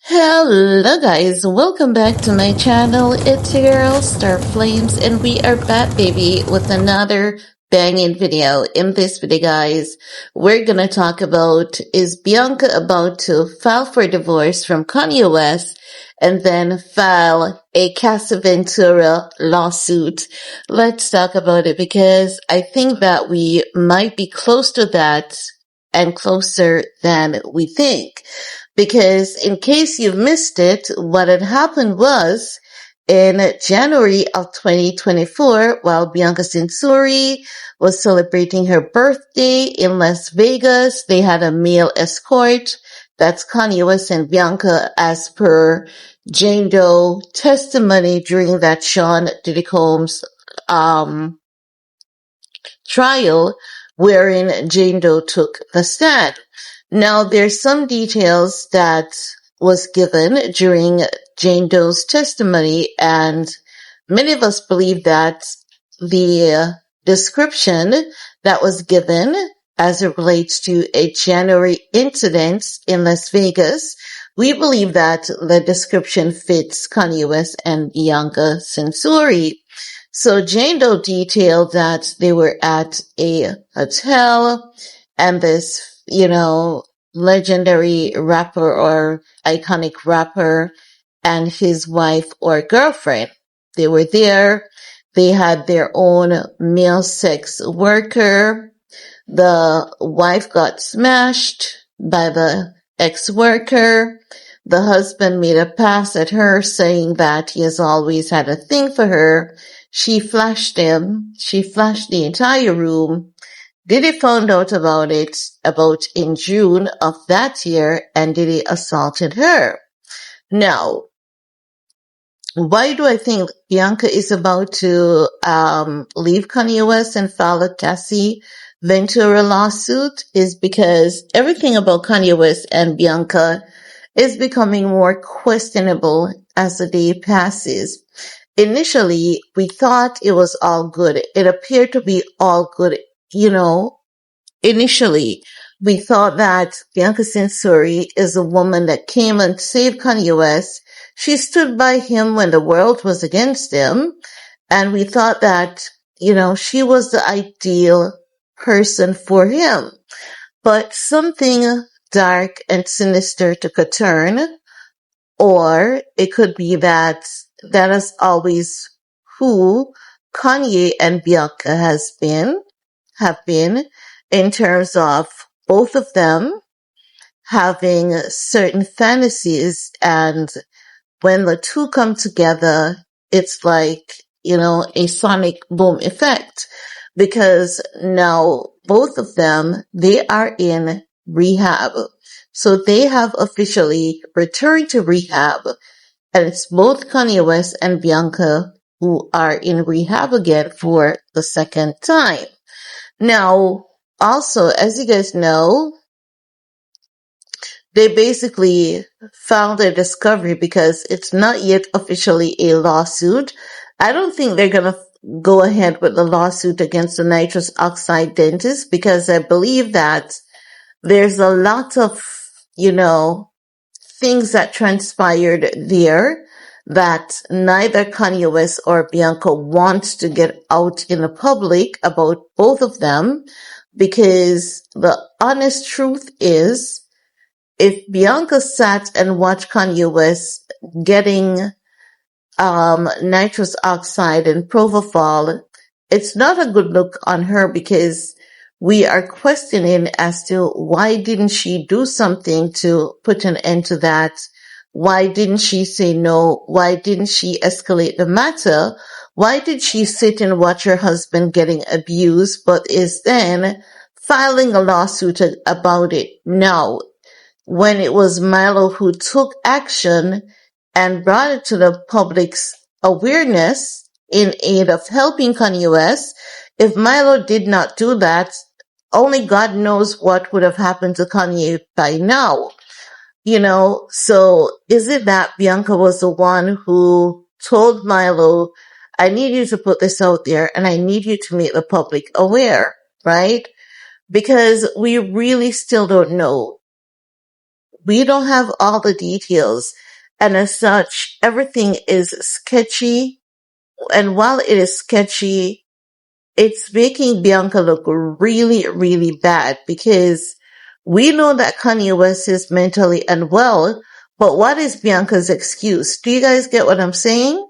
Hello guys, welcome back to my channel. It's your girl Star Flames and we are back baby with another banging video. In this video guys, we're gonna talk about, is Bianca about to file for divorce from Kanye West and then file a Casa Ventura lawsuit? Let's talk about it because I think that we might be close to that and closer than we think. Because in case you missed it, what had happened was in January of 2024, while Bianca Censori was celebrating her birthday in Las Vegas, they had a male escort. That's Kanye West and Bianca, as per Jane Doe testimony during that Sean Diddy Combs trial, wherein Jane Doe took the stand. Now, there's some details that was given during Jane Doe's testimony, and many of us believe that the description that was given as it relates to a January incident in Las Vegas, we believe that the description fits Kanye West and Bianca Censori. So Jane Doe detailed that they were at a hotel and this, legendary rapper or iconic rapper and his wife or girlfriend. They were there. They had their own male sex worker. The wife got smashed by the ex-worker. The husband made a pass at her saying that he has always had a thing for her. She flashed him. She flashed the entire room. Diddy found out about it about in June of that year, and Diddy assaulted her. Now, why do I think Bianca is about to leave Kanye West and file a Casa Ventura lawsuit is because everything about Kanye West and Bianca is becoming more questionable as the day passes. Initially, we thought it was all good. It appeared to be all good. Initially, we thought that Bianca Censori is a woman that came and saved Kanye West. She stood by him when the world was against him. And we thought that, she was the ideal person for him. But something dark and sinister took a turn. Or it could be that is always who Kanye and Bianca have been in terms of both of them having certain fantasies, and when the two come together, it's like, a sonic boom effect, because now both of them, they are in rehab. So they have officially returned to rehab, and it's both Kanye West and Bianca who are in rehab again for the second time. Now, also, as you guys know, they basically found a discovery because it's not yet officially a lawsuit. I don't think they're going to go ahead with the lawsuit against the nitrous oxide dentist because I believe that there's a lot of, things that transpired there that neither Kanye West or Bianca wants to get out in the public about both of them, because the honest truth is, if Bianca sat and watched Kanye West getting nitrous oxide and propofol, it's not a good look on her, because we are questioning as to why didn't she do something to put an end to that? Why didn't she say no? Why didn't she escalate the matter? Why did she sit and watch her husband getting abused, but is then filing a lawsuit about it now, when it was Milo who took action and brought it to the public's awareness in aid of helping Kanye West? If Milo did not do that, only God knows what would have happened to Kanye by now. So is it that Bianca was the one who told Milo, I need you to put this out there and I need you to make the public aware, right? because we really still don't know. We don't have all the details. And as such, everything is sketchy. And while it is sketchy, it's making Bianca look really, really bad because we know that Kanye West is mentally unwell, but what is Bianca's excuse? Do you guys get what I'm saying?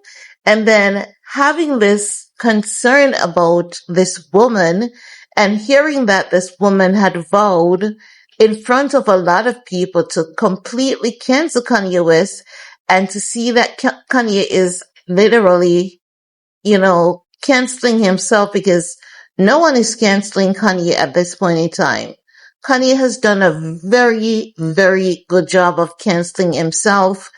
And then having this concern about this woman and hearing that this woman had vowed in front of a lot of people to completely cancel Kanye West and to see that Kanye is literally canceling himself because no one is canceling Kanye at this point in time. Kanye has done a very, very good job of canceling himself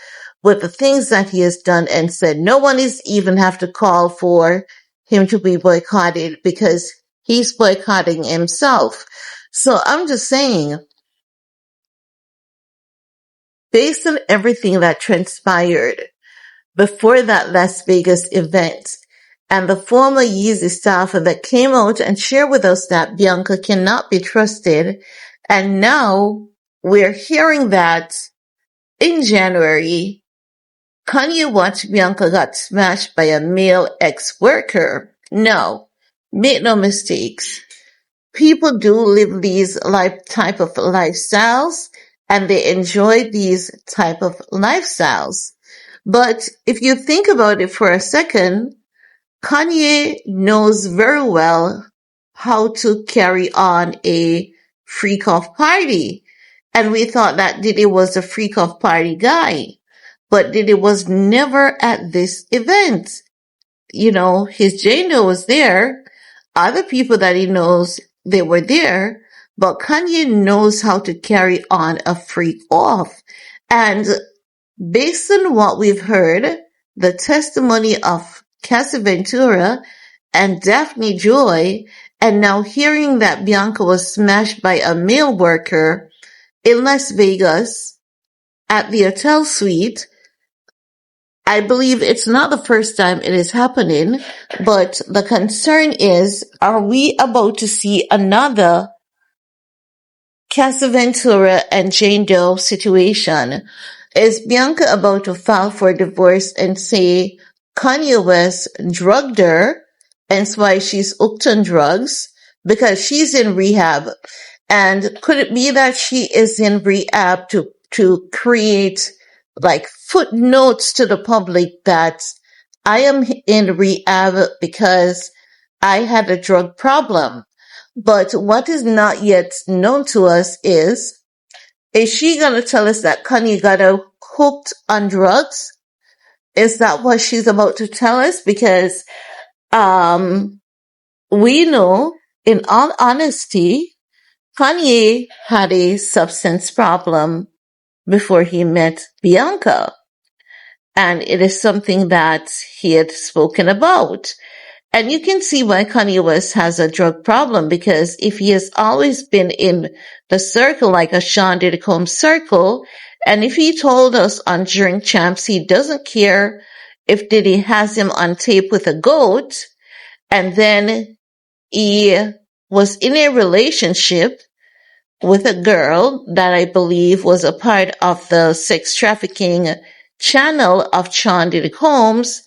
with the things that he has done and said no one is even have to call for him to be boycotted because he's boycotting himself. So I'm just saying, based on everything that transpired before that Las Vegas event, and the former Yeezy staffer that came out and shared with us that Bianca cannot be trusted, and now we're hearing that in January, Kanye watched Bianca got smashed by a male ex-worker. No, make no mistakes. People do live these type of lifestyles, and they enjoy these type of lifestyles. But if you think about it for a second, Kanye knows very well how to carry on a freak-off party. And we thought that Diddy was a freak-off party guy. But Diddy was never at this event. His Jane was there. Other people that he knows, they were there. But Kanye knows how to carry on a freak-off. And based on what we've heard, the testimony of Cassie Ventura and Daphne Joy, and now hearing that Bianca was smashed by a male worker in Las Vegas at the hotel suite, I believe it's not the first time it is happening, but the concern is, are we about to see another Casa Ventura and Jane Doe situation? Is Bianca about to file for divorce and say Kanye West drugged her, and that's why she's hooked on drugs? Because she's in rehab. And could it be that she is in rehab to create like footnotes to the public that I am in rehab because I had a drug problem? But what is not yet known to us is she going to tell us that Kanye got her hooked on drugs? Is that what she's about to tell us? Because we know, in all honesty, Kanye had a substance problem before he met Bianca. And it is something that he had spoken about. And you can see why Kanye West has a drug problem, because if he has always been in the circle, like a Sean Diddy Combs circle, and if he told us on Drink Champs he doesn't care if Diddy has him on tape with a goat, and then he was in a relationship with a girl that I believe was a part of the sex trafficking channel of Sean Diddy Combs,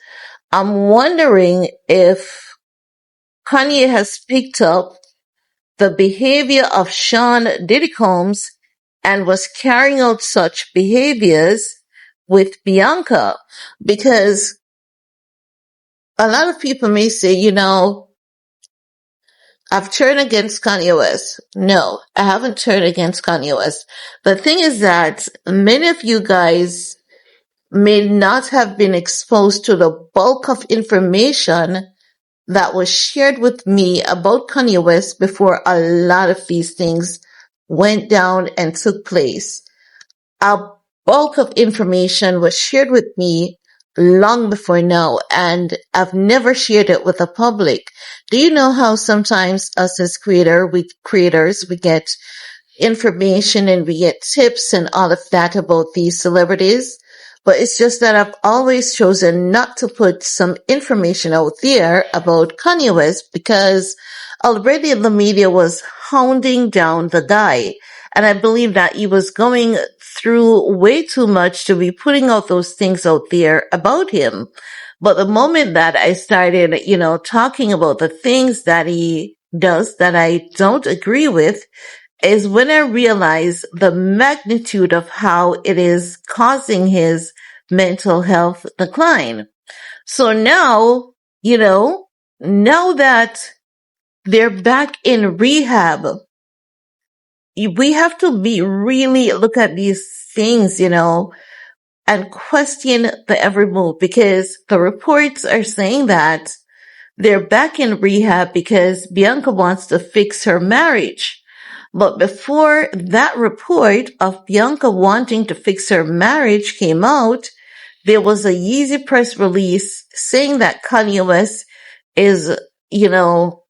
I'm wondering if Kanye has picked up the behavior of Sean Diddy Combs and was carrying out such behaviors with Bianca. Because a lot of people may say, I've turned against Kanye West. No, I haven't turned against Kanye West. The thing is that many of you guys may not have been exposed to the bulk of information that was shared with me about Kanye West before a lot of these things went down and took place. A bulk of information was shared with me long before now, and I've never shared it with the public. Do you know how sometimes us as creators, we get information and we get tips and all of that about these celebrities? But it's just that I've always chosen not to put some information out there about Kanye West because already the media was hounding down the guy. And I believe that he was going through way too much to be putting out those things out there about him. But the moment that I started, talking about the things that he does that I don't agree with is when I realized the magnitude of how it is causing his mental health decline. So now, now that they're back in rehab, we have to be really look at these things, and question the every move, because the reports are saying that they're back in rehab because Bianca wants to fix her marriage. But before that report of Bianca wanting to fix her marriage came out, there was a Yeezy press release saying that Kanye West is,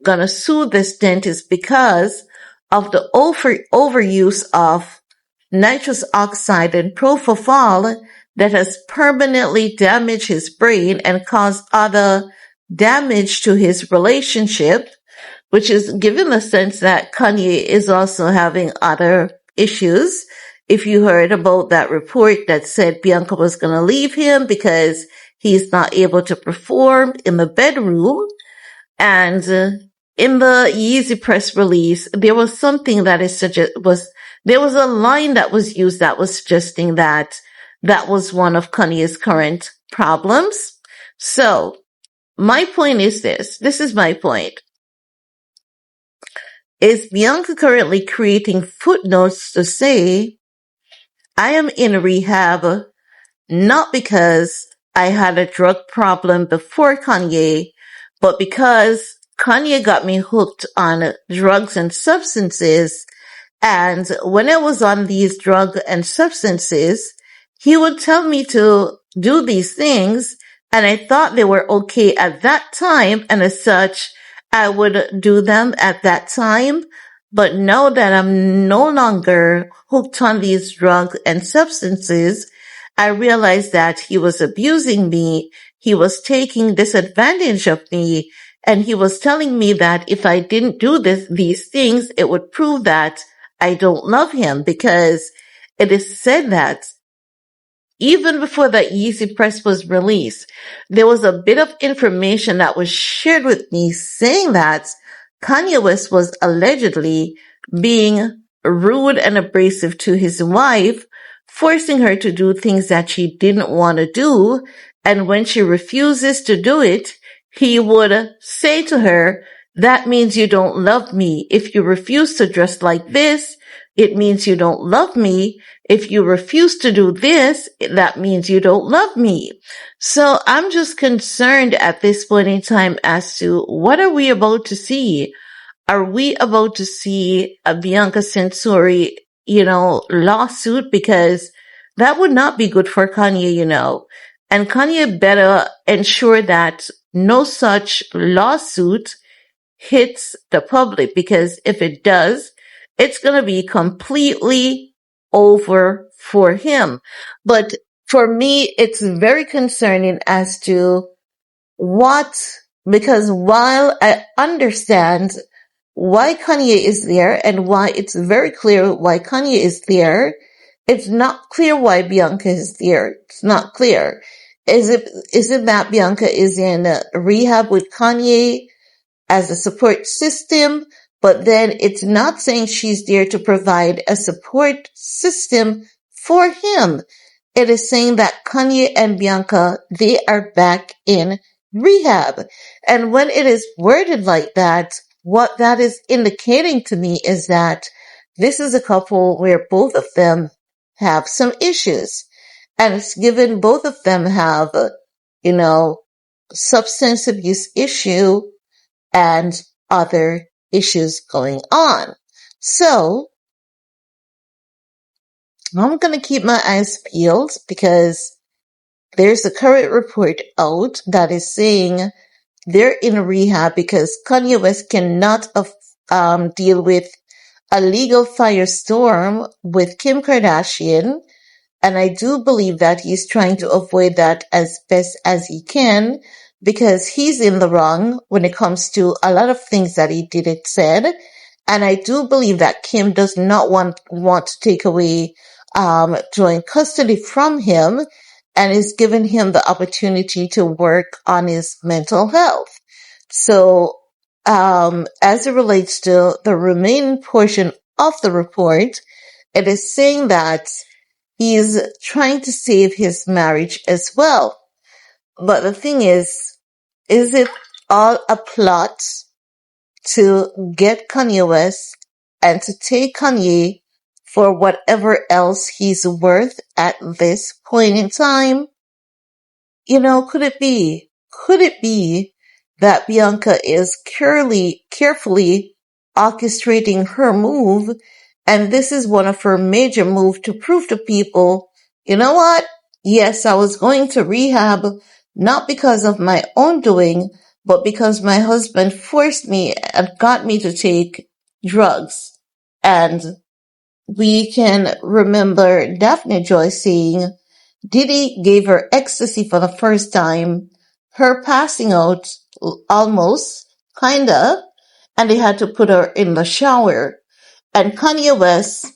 gonna sue this dentist because of the overuse of nitrous oxide and propofol that has permanently damaged his brain and caused other damage to his relationship, which is given the sense that Kanye is also having other issues. If you heard about that report that said Bianca was going to leave him because he's not able to perform in the bedroom. And in the Yeezy press release, there was something that there was a line that was used that was suggesting that that was one of Kanye's current problems. So my point is this is my point. Is Bianca currently creating footnotes to say, I am in rehab not because I had a drug problem before Kanye, but because Kanye got me hooked on drugs and substances. And when I was on these drugs and substances, he would tell me to do these things, and I thought they were okay at that time, and as such, I would do them at that time. But now that I'm no longer hooked on these drugs and substances, I realized that he was abusing me. He was taking disadvantage of me, and he was telling me that if I didn't do these things, it would prove that I don't love him, because it is said that even before the Yeezy press was released, there was a bit of information that was shared with me saying that Kanye West was allegedly being rude and abrasive to his wife, forcing her to do things that she didn't want to do. And when she refuses to do it, he would say to her, that means you don't love me. If you refuse to dress like this, it means you don't love me. If you refuse to do this, that means you don't love me. So I'm just concerned at this point in time as to what are we about to see? Are we about to see a biancacensori, lawsuit? Because that would not be good for Kanye, And Kanye better ensure that no such lawsuit hits the public, because if it does, it's going to be completely over for him. But for me, it's very concerning as to because while I understand why Kanye is there and why it's very clear why Kanye is there, it's not clear why Bianca is there. It's not clear. Is it that Bianca is in rehab with Kanye as a support system, but then it's not saying she's there to provide a support system for him. It is saying that Kanye and Bianca, they are back in rehab. And when it is worded like that, what that is indicating to me is that this is a couple where both of them have some issues. And it's given both of them have, substance abuse issue and other issues going on. So I'm going to keep my eyes peeled, because there's a current report out that is saying they're in rehab because Kanye West cannot deal with a legal firestorm with Kim Kardashian. And I do believe that he's trying to avoid that as best as he can, because he's in the wrong when it comes to a lot of things that he did and said. And I do believe that Kim does not want to take away joint custody from him, and is giving him the opportunity to work on his mental health. So, as it relates to the remaining portion of the report, it is saying that he's trying to save his marriage as well. But the thing is it all a plot to get Kanye West and to take Kanye for whatever else he's worth at this point in time? Could it be? Could it be that Bianca is carefully orchestrating her move, and this is one of her major moves to prove to people, you know what? Yes, I was going to rehab, not because of my own doing, but because my husband forced me and got me to take drugs. And we can remember Daphne Joy saying, Diddy gave her ecstasy for the first time, her passing out almost, kinda, and they had to put her in the shower. And Kanye West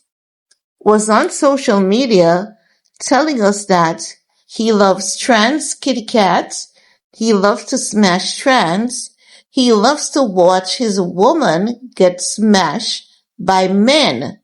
was on social media telling us that he loves trans kitty cats, he loves to smash trans, he loves to watch his woman get smashed by men.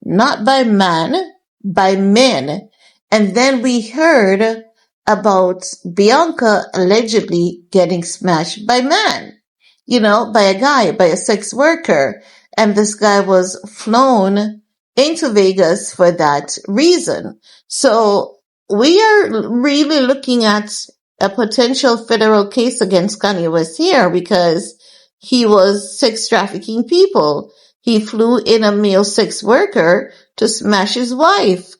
Not by man, by men. And then we heard about Bianca allegedly getting smashed by man, by a guy, by a sex worker. And this guy was flown into Vegas for that reason. So we are really looking at a potential federal case against Kanye West here, because he was sex trafficking people. He flew in a male sex worker to smash his wife.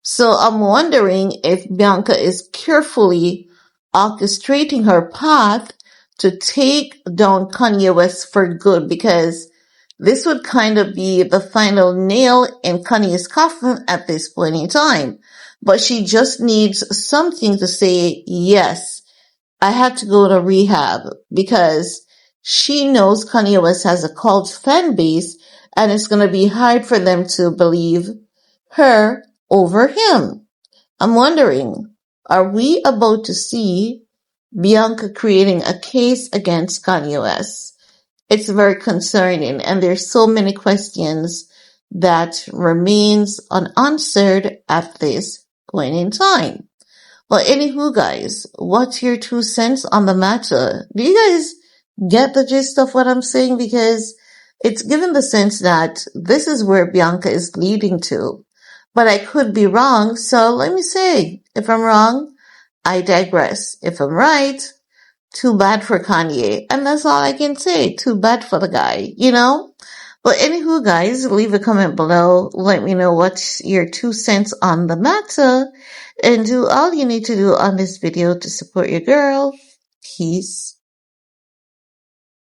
So I'm wondering if Bianca is carefully orchestrating her path to take down Kanye West for good, because this would kind of be the final nail in Kanye's coffin at this point in time. But she just needs something to say, yes, I had to go to rehab, because she knows Kanye West has a cult fan base, and it's going to be hard for them to believe her over him. I'm wondering, are we about to see Bianca creating a case against Kanye West? It's very concerning, and there's so many questions that remains unanswered at this point in time. Well, anywho, guys, what's your 2 cents on the matter? Do you guys get the gist of what I'm saying? Because it's given the sense that this is where Bianca is leading to. But I could be wrong, so let me say, if I'm wrong, I digress. If I'm right, too bad for Kanye. And that's all I can say. Too bad for the guy, But anywho, guys, leave a comment below. Let me know what's your 2 cents on the matter. And do all you need to do on this video to support your girl. Peace.